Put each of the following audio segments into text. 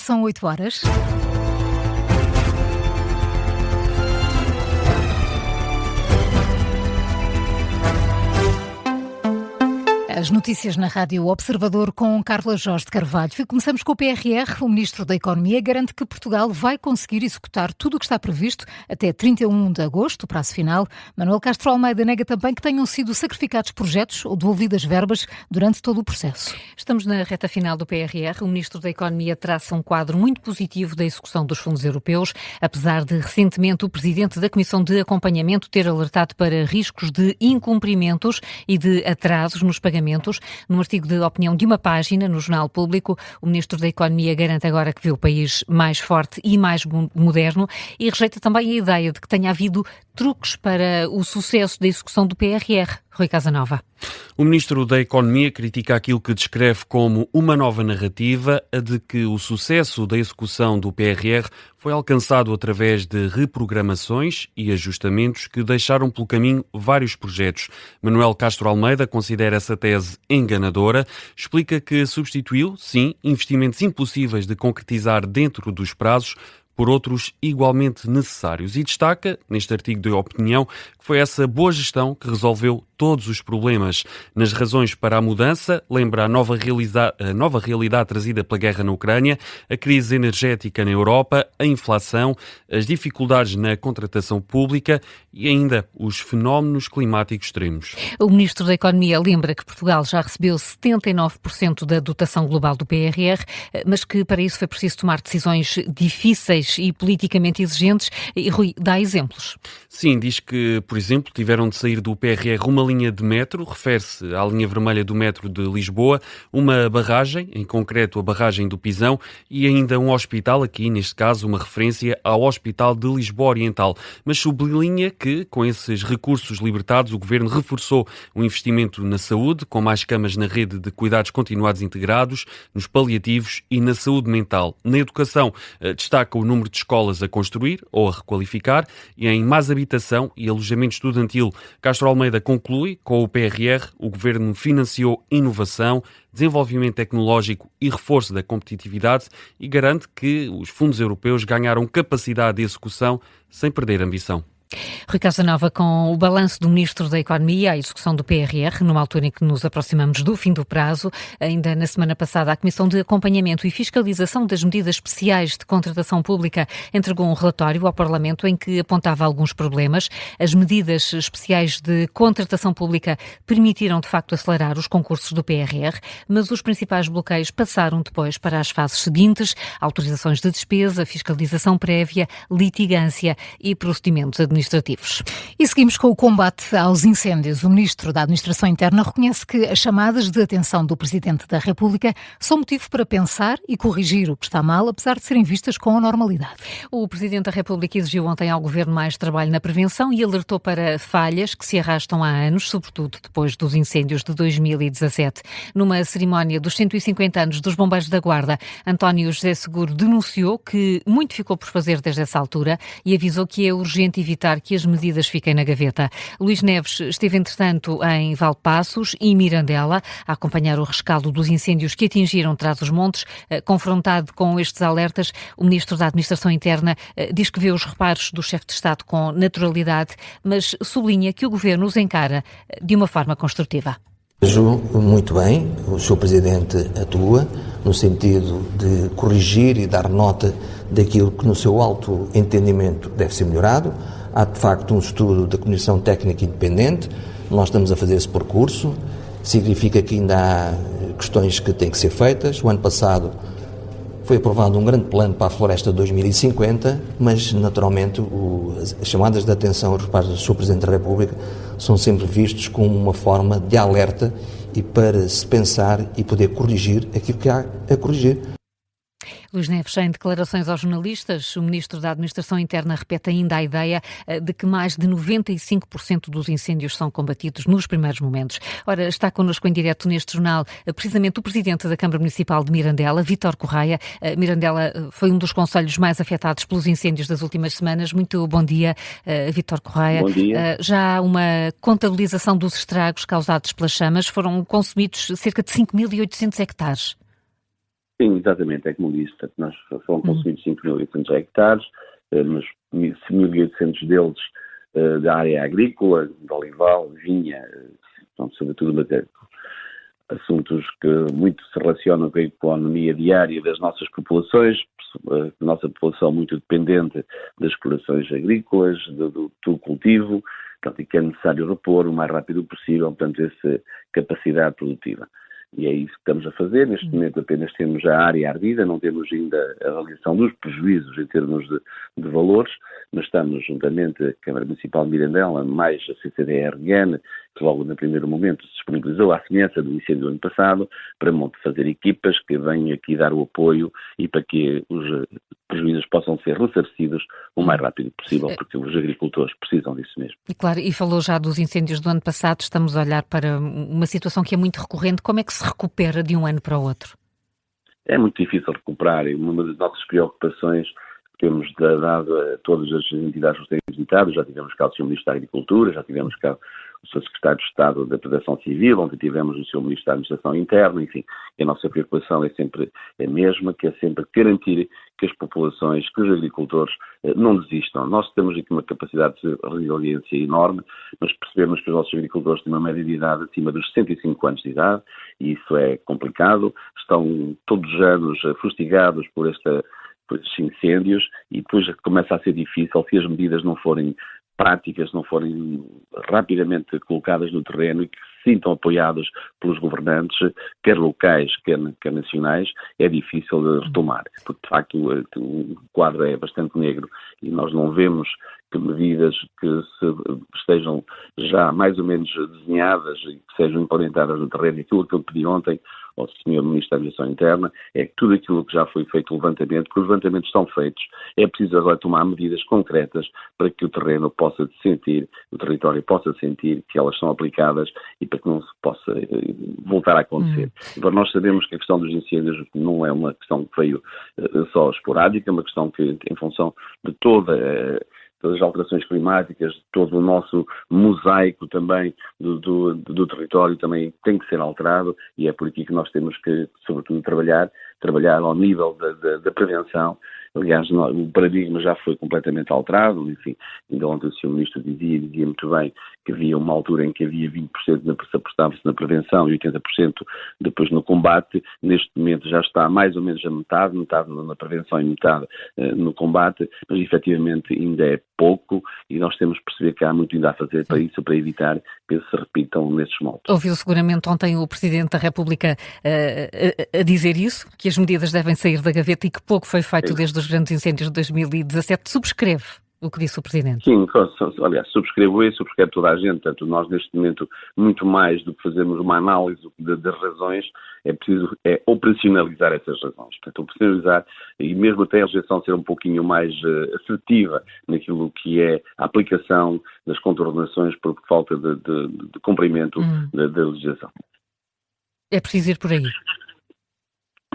São 8 horas. As notícias na Rádio Observador com Carla Jorge de Carvalho. Começamos com o PRR. O Ministro da Economia garante que Portugal vai conseguir executar tudo o que está previsto até 31 de agosto, o prazo final. Manuel Castro Almeida nega também que tenham sido sacrificados projetos ou devolvidas verbas durante todo o processo. Estamos na reta final do PRR. O Ministro da Economia traça um quadro muito positivo da execução dos fundos europeus, apesar de recentemente o Presidente da Comissão de Acompanhamento ter alertado para riscos de incumprimentos e de atrasos nos pagamentos. Num artigo de opinião de uma página no Jornal Público, o Ministro da Economia garante agora que vê o país mais forte e mais moderno e rejeita também a ideia de que tenha havido truques para o sucesso da execução do PRR. Rui Casanova. O Ministro da Economia critica aquilo que descreve como uma nova narrativa, a de que o sucesso da execução do PRR foi alcançado através de reprogramações e ajustamentos que deixaram pelo caminho vários projetos. Manuel Castro Almeida considera essa tese enganadora, explica que substituiu, sim, investimentos impossíveis de concretizar dentro dos prazos por outros igualmente necessários e destaca, neste artigo de opinião, que foi essa boa gestão que resolveu todos os problemas. Nas razões para a mudança, lembra a nova realidade trazida pela guerra na Ucrânia, a crise energética na Europa, a inflação, as dificuldades na contratação pública e ainda os fenómenos climáticos extremos. O Ministro da Economia lembra que Portugal já recebeu 79% da dotação global do PRR, mas que para isso foi preciso tomar decisões difíceis e politicamente exigentes. E Rui, dá exemplos. Sim, diz que, por exemplo, tiveram de sair do PRR uma linha de metro, refere-se à linha vermelha do metro de Lisboa, uma barragem, em concreto a barragem do Pisão, e ainda um hospital, aqui neste caso uma referência ao Hospital de Lisboa Oriental. Mas sublinha que, com esses recursos libertados, o Governo reforçou o investimento na saúde, com mais camas na rede de cuidados continuados integrados, nos paliativos e na saúde mental. Na educação, destaca o número de escolas a construir ou a requalificar e em mais habitação e alojamento estudantil. Castro Almeida conclui, com o PRR, o Governo financiou inovação, desenvolvimento tecnológico e reforço da competitividade e garante que os fundos europeus ganharam capacidade de execução sem perder ambição. Rui Casanova, com o balanço do Ministro da Economia, a execução do PRR, numa altura em que nos aproximamos do fim do prazo. Ainda na semana passada, a Comissão de Acompanhamento e Fiscalização das Medidas Especiais de Contratação Pública entregou um relatório ao Parlamento em que apontava alguns problemas. As medidas especiais de contratação pública permitiram, de facto, acelerar os concursos do PRR, mas os principais bloqueios passaram depois para as fases seguintes: autorizações de despesa, fiscalização prévia, litigância e procedimentos administrativos. E seguimos com o combate aos incêndios. O Ministro da Administração Interna reconhece que as chamadas de atenção do Presidente da República são motivo para pensar e corrigir o que está mal, apesar de serem vistas com a normalidade. O Presidente da República exigiu ontem ao Governo mais trabalho na prevenção e alertou para falhas que se arrastam há anos, sobretudo depois dos incêndios de 2017. Numa cerimónia dos 150 anos dos Bombeiros da Guarda, António José Seguro denunciou que muito ficou por fazer desde essa altura e avisou que é urgente evitar que as medidas fiquem na gaveta. Luís Neves esteve, entretanto, em Valpaços e Mirandela a acompanhar o rescaldo dos incêndios que atingiram Trás-os-Montes. Confrontado com estes alertas, o Ministro da Administração Interna diz que vê os reparos do Chefe de Estado com naturalidade, mas sublinha que o Governo os encara de uma forma construtiva. Vejo muito bem, o Sr. Presidente atua no sentido de corrigir e dar nota daquilo que no seu alto entendimento deve ser melhorado. Há de facto um estudo da Comissão Técnica Independente, nós estamos a fazer esse percurso, significa que ainda há questões que têm que ser feitas. O ano passado foi aprovado um grande plano para a Floresta 2050, mas naturalmente as chamadas de atenção aos reparos do Sr. Presidente da República são sempre vistos como uma forma de alerta e para se pensar e poder corrigir aquilo que há a corrigir. Luís Neves, em declarações aos jornalistas, o Ministro da Administração Interna repete ainda a ideia de que mais de 95% dos incêndios são combatidos nos primeiros momentos. Ora, está connosco em direto neste jornal precisamente o Presidente da Câmara Municipal de Mirandela, Vítor Correia. Mirandela foi um dos concelhos mais afetados pelos incêndios das últimas semanas. Muito bom dia, Vítor Correia. Bom dia. Já há uma contabilização dos estragos causados pelas chamas. Foram consumidos cerca de 5.800 hectares. Sim, exatamente, é como disse, nós foram consumidos 5.800 hectares, mas 1.800 deles da área agrícola, de olival, vinha, sobretudo assuntos que muito se relacionam com a economia diária das nossas populações, a nossa população muito dependente das explorações agrícolas, do cultivo, portanto, e que é necessário repor o mais rápido possível, portanto, essa capacidade produtiva. E é isso que estamos a fazer. Neste momento apenas temos a área ardida, não temos ainda a avaliação dos prejuízos em termos de valores, mas estamos juntamente a Câmara Municipal de Mirandela, mais a CCDRN, que logo no primeiro momento se disponibilizou à semelhança do incêndio do ano passado, para fazer equipas que venham aqui dar o apoio e para que os prejuízos possam ser ressarcidos o mais rápido possível, porque os agricultores precisam disso mesmo. E claro, e falou já dos incêndios do ano passado, estamos a olhar para uma situação que é muito recorrente. Como é que se recupera de um ano para o outro? É muito difícil recuperar, e uma das nossas preocupações que temos dado a todas as entidades que nos têm visitado, já tivemos cá o Sr. Ministro da Agricultura, já tivemos cá o Sr. Secretário de Estado da Proteção Civil, onde tivemos o Sr. Ministro da Administração Interna, enfim, a nossa preocupação é sempre a mesma, que é sempre garantir que as populações, que os agricultores não desistam. Nós temos aqui uma capacidade de resiliência enorme, mas percebemos que os nossos agricultores têm uma média de idade acima dos 65 anos de idade, e isso é complicado, estão todos os anos fustigados por estes incêndios, e depois começa a ser difícil se as medidas não forem práticas, não forem rapidamente colocadas no terreno e que se sintam apoiados pelos governantes, quer locais, quer nacionais, é difícil de retomar, porque de facto o quadro é bastante negro e nós não vemos que medidas que estejam já mais ou menos desenhadas e que sejam implementadas no terreno. Aquilo que eu pedi ontem ao Sr. Ministro da Administração Interna é que tudo aquilo que já foi feito, o levantamento, que os levantamentos estão feitos, é preciso agora tomar medidas concretas para que o terreno possa sentir, o território possa sentir que elas são aplicadas e para que não se possa voltar a acontecer. Agora, nós sabemos que a questão dos incêndios não é uma questão que veio só esporádica, é uma questão que, em função de todas as alterações climáticas, todo o nosso mosaico também do território também tem que ser alterado, e é por aqui que nós temos que, sobretudo, trabalhar ao nível da prevenção. Aliás, o paradigma já foi completamente alterado, enfim, ainda ontem o Sr. Ministro dizia muito bem que havia uma altura em que havia 20% apostava-se na prevenção e 80% depois no combate. Neste momento já está mais ou menos a metade na prevenção e metade no combate, mas efetivamente ainda é pouco e nós temos que perceber que há muito ainda a fazer para isso, para evitar que se repitam nesses moldes. Ouviu seguramente ontem o Presidente da República a dizer isso, que as medidas devem sair da gaveta e que pouco foi feito desde os grandes incêndios de 2017. Subscreve o que disse o Presidente? Sim, aliás, subscrevo isso, subscreve toda a gente. Portanto, nós neste momento, muito mais do que fazermos uma análise das razões, é preciso operacionalizar essas razões. Portanto, operacionalizar e mesmo até a legislação ser um pouquinho mais assertiva naquilo que é a aplicação das contornações por falta de cumprimento da legislação. É preciso ir por aí.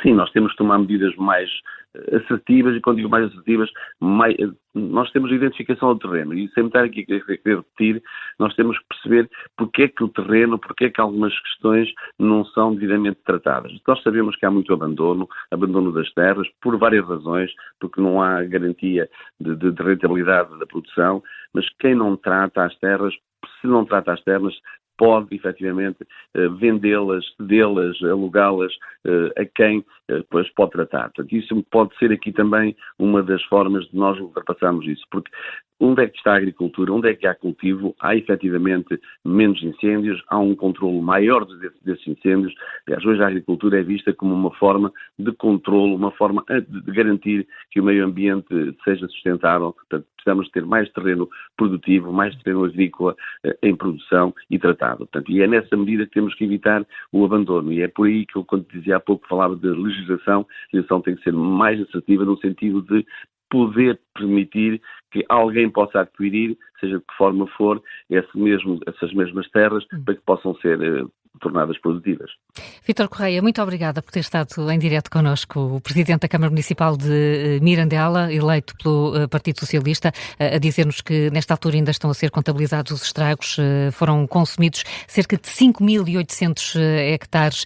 Sim, nós temos que tomar medidas mais assertivas, e quando digo mais assertivas, nós temos a identificação do terreno, e sem estar aqui a querer repetir, nós temos que perceber porque é que o terreno, porque é que algumas questões não são devidamente tratadas. Nós sabemos que há muito abandono das terras, por várias razões, porque não há garantia de rentabilidade da produção, mas quem não trata as terras, se não trata as terras, pode, efetivamente, vendê-las, cedê-las, alugá-las a quem depois pode tratar. Portanto, isso pode ser aqui também uma das formas de nós ultrapassarmos isso, porque onde é que está a agricultura, onde é que há cultivo, há efetivamente menos incêndios, há um controle maior desses incêndios. Aliás, hoje a agricultura é vista como uma forma de controle, uma forma de garantir que o meio ambiente seja sustentável. Portanto, precisamos ter mais terreno produtivo, mais terreno agrícola em produção e tratado. Portanto, e é nessa medida que temos que evitar o abandono. E é por aí que eu, quando dizia há pouco, falava de legislação, a legislação tem que ser mais assertiva no sentido de poder permitir que alguém possa adquirir, seja de que forma for, essas mesmas terras, para que possam ser tornadas produtivas. Vítor Correia, muito obrigada por ter estado em direto connosco, o Presidente da Câmara Municipal de Mirandela, eleito pelo Partido Socialista, a dizer-nos que nesta altura ainda estão a ser contabilizados os estragos. Foram consumidos cerca de 5.800 hectares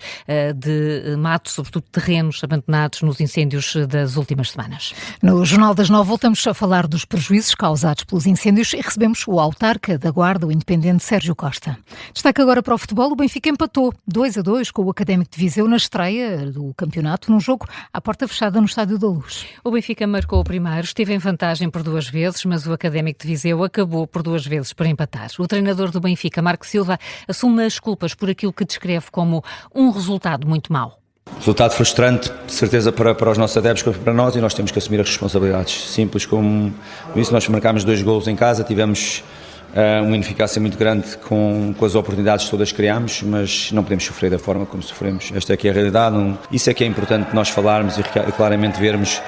de mato, sobretudo terrenos abandonados nos incêndios das últimas semanas. No Jornal das 9 voltamos a falar dos prejuízos causados pelos incêndios e recebemos o autarca da Guarda, o independente Sérgio Costa. Destaque agora para o futebol. O Benfica empatou 2-2 com o Académico de Viseu na estreia do campeonato, num jogo à porta fechada no Estádio da Luz. O Benfica marcou o primeiro, esteve em vantagem por 2 vezes, mas o Académico de Viseu acabou por 2 vezes por empatar. O treinador do Benfica, Marco Silva, assume as culpas por aquilo que descreve como um resultado muito mau. Resultado frustrante, de certeza, para os nossos adeptos, como para nós, e nós temos que assumir as responsabilidades. Simples como isso, nós marcámos 2 golos em casa, tivemos uma ineficácia muito grande com as oportunidades que todas criámos, mas não podemos sofrer da forma como sofremos. Esta é que é a realidade. Isso é que é importante nós falarmos e claramente vermos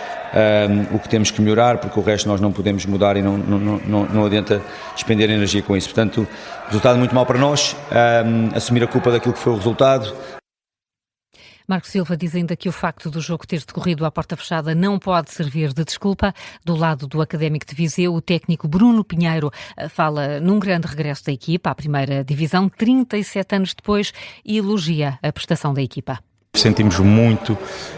o que temos que melhorar, porque o resto nós não podemos mudar e não adianta despender energia com isso. Portanto, resultado muito mau para nós, assumir a culpa daquilo que foi o resultado. Marco Silva diz ainda que o facto do jogo ter decorrido à porta fechada não pode servir de desculpa. Do lado do Académico de Viseu, o técnico Bruno Pinheiro fala num grande regresso da equipa à primeira divisão, 37 anos depois, e elogia a prestação da equipa. Sentimos muito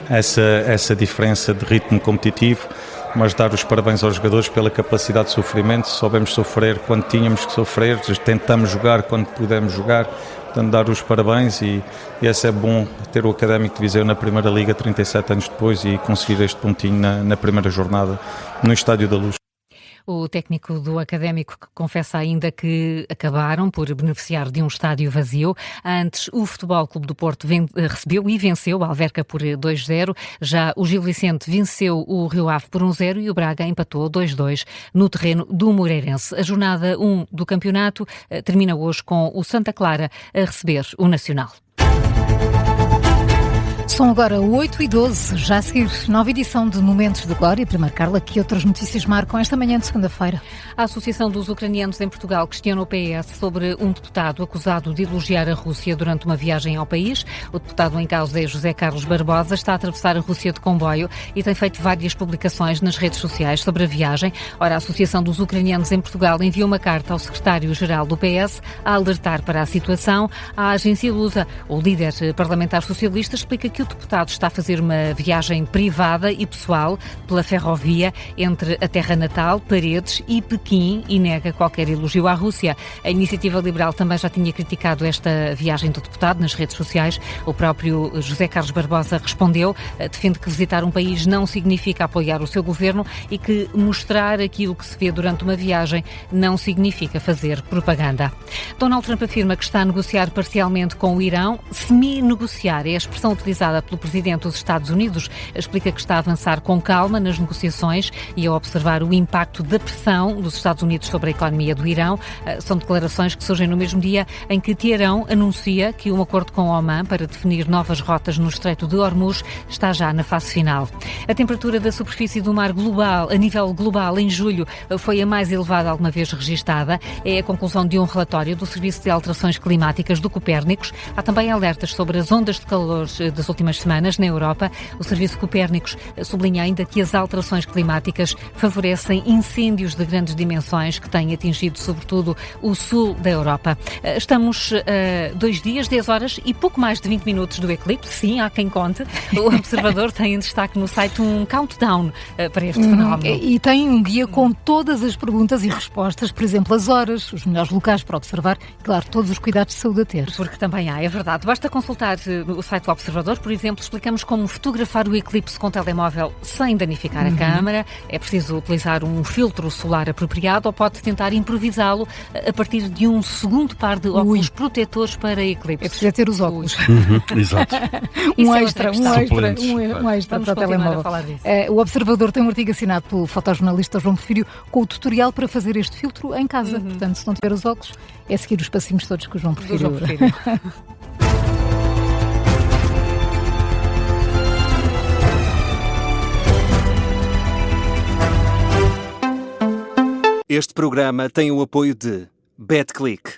essa diferença de ritmo competitivo, mas dar os parabéns aos jogadores pela capacidade de sofrimento. Soubemos sofrer quando tínhamos que sofrer, tentamos jogar quando pudemos jogar. Portanto, dar os parabéns e é bom ter o Académico de Viseu na Primeira Liga 37 anos depois e conseguir este pontinho na primeira jornada no Estádio da Luz. O técnico do Académico confessa ainda que acabaram por beneficiar de um estádio vazio. Antes, o Futebol Clube do Porto recebeu e venceu a Alverca por 2-0. Já o Gil Vicente venceu o Rio Ave por 1-0 e o Braga empatou 2-2 no terreno do Moreirense. A jornada 1 do campeonato termina hoje com o Santa Clara a receber o Nacional. São agora 8h12, já a seguir, nova edição de Momentos de Glória. Primeiro, Carla, que outras notícias marcam esta manhã de segunda-feira? A Associação dos Ucranianos em Portugal questiona o PS sobre um deputado acusado de elogiar a Rússia durante uma viagem ao país. O deputado em causa é José Carlos Barbosa, está a atravessar a Rússia de comboio e tem feito várias publicações nas redes sociais sobre a viagem. Ora, a Associação dos Ucranianos em Portugal enviou uma carta ao secretário-geral do PS a alertar para a situação. A agência Lusa, o líder parlamentar socialista, explica que o deputado está a fazer uma viagem privada e pessoal pela ferrovia entre a terra natal, Paredes e Pequim e nega qualquer elogio à Rússia. A Iniciativa Liberal também já tinha criticado esta viagem do deputado nas redes sociais. O próprio José Carlos Barbosa respondeu, defende que visitar um país não significa apoiar o seu governo e que mostrar aquilo que se vê durante uma viagem não significa fazer propaganda. Donald Trump afirma que está a negociar parcialmente com o Irão. Semi-negociar é a expressão utilizada pelo Presidente dos Estados Unidos. Explica que está a avançar com calma nas negociações e a observar o impacto da pressão dos Estados Unidos sobre a economia do Irão. São declarações que surgem no mesmo dia em que Teherão anuncia que um acordo com Omã para definir novas rotas no Estreito de Hormuz está já na fase final. A temperatura da superfície do mar global, a nível global, em julho, foi a mais elevada alguma vez registada. É a conclusão de um relatório do Serviço de Alterações Climáticas do Copérnicos. Há também alertas sobre as ondas de calor das últimas semanas na Europa. O Serviço Copérnicos sublinha ainda que as alterações climáticas favorecem incêndios de grandes dimensões que têm atingido sobretudo o sul da Europa. Estamos a 2 dias, 10 horas e pouco mais de 20 minutos do eclipse. Sim, há quem conte. O Observador tem em destaque no site um countdown para este fenómeno. E tem um guia com todas as perguntas e respostas, por exemplo, as horas, os melhores locais para observar e, claro, todos os cuidados de saúde a ter. Porque também há, é verdade. Basta consultar o site do Observador, por exemplo, explicamos como fotografar o eclipse com telemóvel sem danificar a câmara. É preciso utilizar um filtro solar apropriado ou pode tentar improvisá-lo a partir de um segundo par de óculos protetores para eclipse. É preciso ter os óculos. Exato. um extra para o telemóvel. O Observador tem um artigo assinado pelo fotojornalista João Porfírio com o tutorial para fazer este filtro em casa. Portanto, se não tiver os óculos, é seguir os passinhos todos que o João Porfírio. Este programa tem o apoio de BetClick.